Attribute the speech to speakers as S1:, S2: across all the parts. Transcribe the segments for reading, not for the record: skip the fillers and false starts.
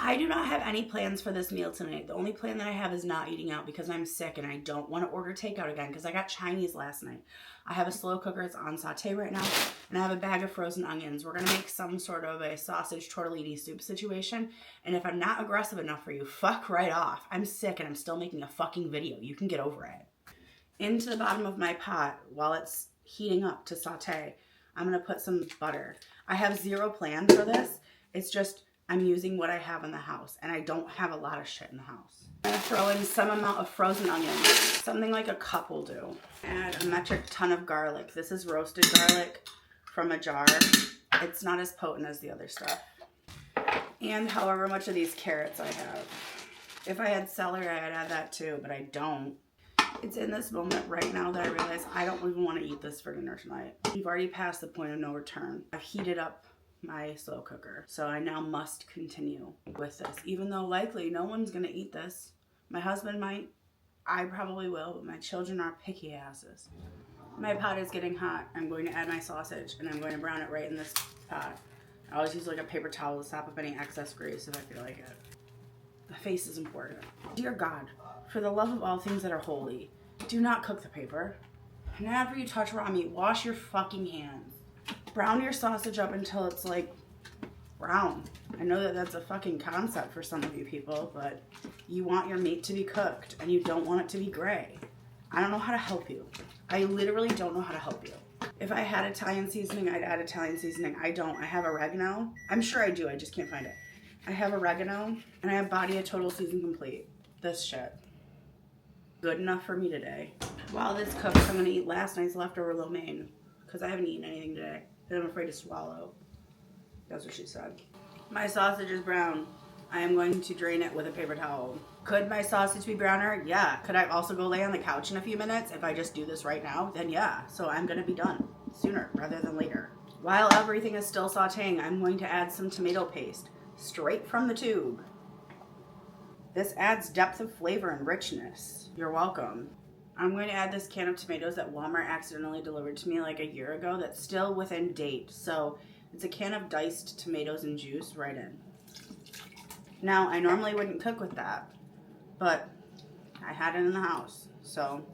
S1: I do not have any plans for this meal tonight. The only plan that I have is not eating out because I'm sick and I don't want to order takeout again because I got Chinese last night. I have a slow cooker. It's on saute right now. And I have a bag of frozen onions. We're going to make some sort of a sausage tortellini soup situation. And if I'm not aggressive enough for you, fuck right off. I'm sick and I'm still making a fucking video. You can get over it. Into the bottom of my pot, while it's heating up to saute, I'm going to put some butter. I have zero plan for this. It's just I'm using what I have in the house, and I don't have a lot of shit in the house. I'm going to throw in some amount of frozen onions. Something like a cup will do. Add a metric ton of garlic. This is roasted garlic from a jar. It's not as potent as the other stuff. And however much of these carrots I have. If I had celery, I'd add that too, but I don't. It's in this moment right now that I realize I don't even want to eat this for dinner tonight. We've already passed the point of no return. I've heated up my slow cooker, so I now must continue with this, even though likely no one's gonna eat this. My husband might, I probably will, but my children are picky asses. My pot is getting hot. I'm going to add my sausage and I'm going to brown it right in this pot. I always use like a paper towel to sop up any excess grease if I feel like it. The face is important. Dear God, for the love of all things that are holy, do not cook the paper. And after you touch raw meat, wash your fucking hands. Brown your sausage up until it's like brown. I know that that's a fucking concept for some of you people, but you want your meat to be cooked and you don't want it to be gray. I don't know how to help you. I literally don't know how to help you. If I had Italian seasoning, I'd add Italian seasoning. I don't. I have oregano. I'm sure I do. I just can't find it. I have oregano and I have Badia Total Season Complete. This shit. Good enough for me today. While this cooks, I'm gonna eat last night's leftover lo mein because I haven't eaten anything today that I'm afraid to swallow. That's what she said. My sausage is brown. I am going to drain it with a paper towel. Could my sausage be browner? Yeah. Could I also go lay on the couch in a few minutes if I just do this right now? Then yeah. So I'm gonna be done sooner rather than later. While everything is still sauteing, I'm going to add some tomato paste straight from the tube. This adds depth of flavor and richness. You're welcome. I'm going to add this can of tomatoes that Walmart accidentally delivered to me like a year ago that's still within date. So it's a can of diced tomatoes and juice right in. Now, I normally wouldn't cook with that, but I had it in the house. So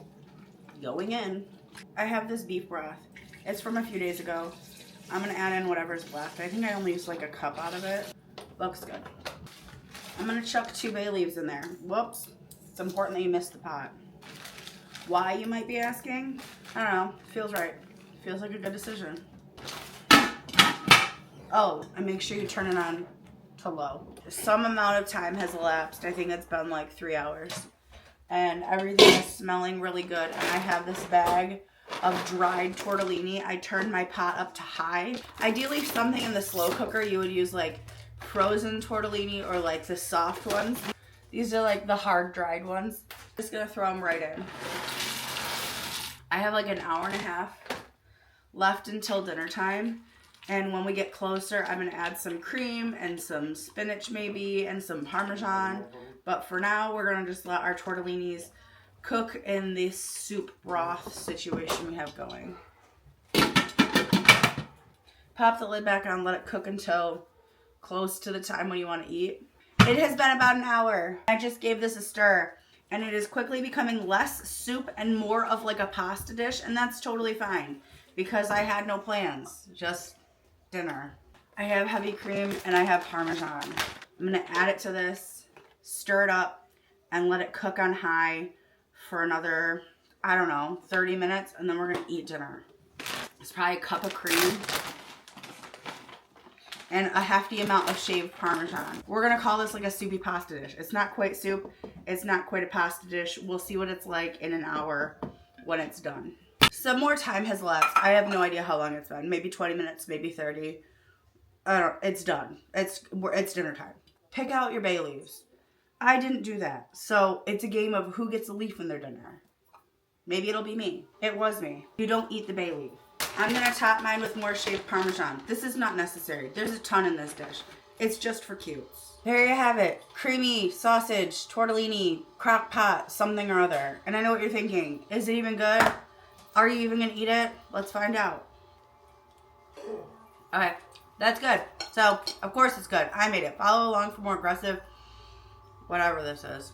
S1: going in, I have this beef broth. It's from a few days ago. I'm going to add in whatever's left. I think I only used like a cup out of it. Looks good. I'm going to chuck 2 bay leaves in there. Whoops. It's important that you missed the pot. Why, you might be asking? I don't know. Feels right. Feels like a good decision. Oh, and make sure you turn it on to low. Some amount of time has elapsed. I think it's been like 3 hours. And everything is smelling really good. And I have this bag of dried tortellini. I turned my pot up to high. Ideally, something in the slow cooker, you would use like frozen tortellini or like the soft ones. These are like the hard dried ones. Just gonna throw them right in. I have like an hour and a half left until dinner time. And when we get closer, I'm gonna add some cream and some spinach maybe and some Parmesan. But for now, we're gonna just let our tortellinis cook in this soup broth situation we have going. Pop the lid back on, let it cook until close to the time when you want to eat. It has been about an hour. I just gave this a stir and it is quickly becoming less soup and more of like a pasta dish, and that's totally fine because I had no plans, just dinner. I have heavy cream and I have Parmesan. I'm gonna add it to this, stir it up, and let it cook on high for another, I don't know, 30 minutes, and then we're gonna eat dinner. It's probably a cup of cream and a hefty amount of shaved Parmesan. We're gonna call this like a soupy pasta dish. It's not quite soup, it's not quite a pasta dish. We'll see what it's like in an hour when it's done. Some more time has elapsed. I have no idea how long it's been. Maybe 20 minutes, maybe 30. I don't, it's done. It's dinner time. Pick out your bay leaves. I didn't do that. So it's a game of who gets a leaf in their dinner. Maybe it'll be me. It was me. You don't eat the bay leaf. I'm going to top mine with more shaved Parmesan. This is not necessary. There's a ton in this dish. It's just for cutes. There you have it. Creamy sausage, tortellini, crock pot, something or other. And I know what you're thinking. Is it even good? Are you even going to eat it? Let's find out. Okay, that's good. So, of course it's good. I made it. Follow along for more aggressive, whatever this is.